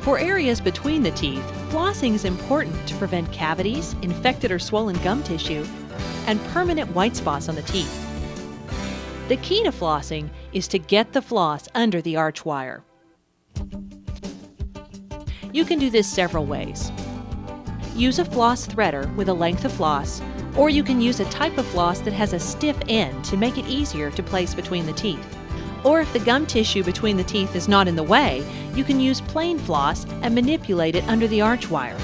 For areas between the teeth, flossing is important to prevent cavities, infected or swollen gum tissue, and permanent white spots on the teeth. The key to flossing is to get the floss under the arch wire. You can do this several ways. Use a floss threader with a length of floss, or you can use a type of floss that has a stiff end to make it easier to place between the teeth. Or if the gum tissue between the teeth is not in the way, you can use plain floss and manipulate it under the arch wire.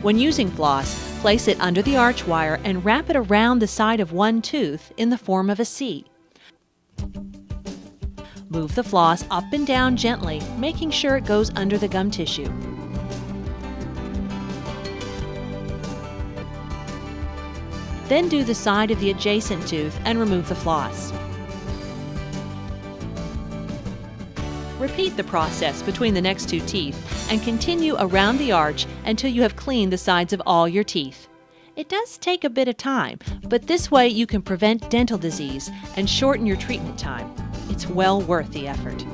When using floss, place it under the arch wire and wrap it around the side of one tooth in the form of a C. Move the floss up and down gently, making sure it goes under the gum tissue. Then do the side of the adjacent tooth and remove the floss. Repeat the process between the next two teeth and continue around the arch until you have cleaned the sides of all your teeth. It does take a bit of time, but this way you can prevent dental disease and shorten your treatment time. It's well worth the effort.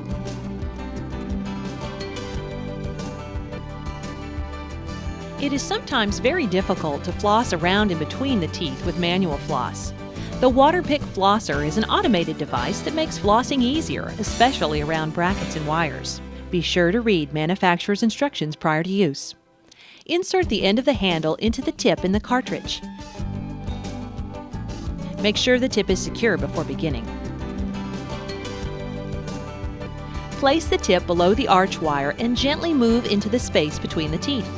It is sometimes very difficult to floss around in between the teeth with manual floss. The Waterpick Flosser is an automated device that makes flossing easier, especially around brackets and wires. Be sure to read manufacturer's instructions prior to use. Insert the end of the handle into the tip in the cartridge. Make sure the tip is secure before beginning. Place the tip below the arch wire and gently move into the space between the teeth.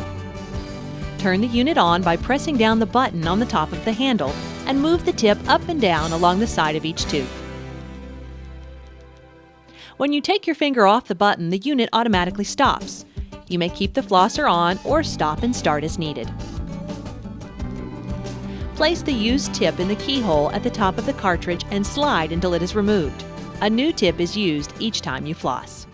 Turn the unit on by pressing down the button on the top of the handle and move the tip up and down along the side of each tooth. When you take your finger off the button, the unit automatically stops. You may keep the flosser on or stop and start as needed. Place the used tip in the keyhole at the top of the cartridge and slide until it is removed. A new tip is used each time you floss.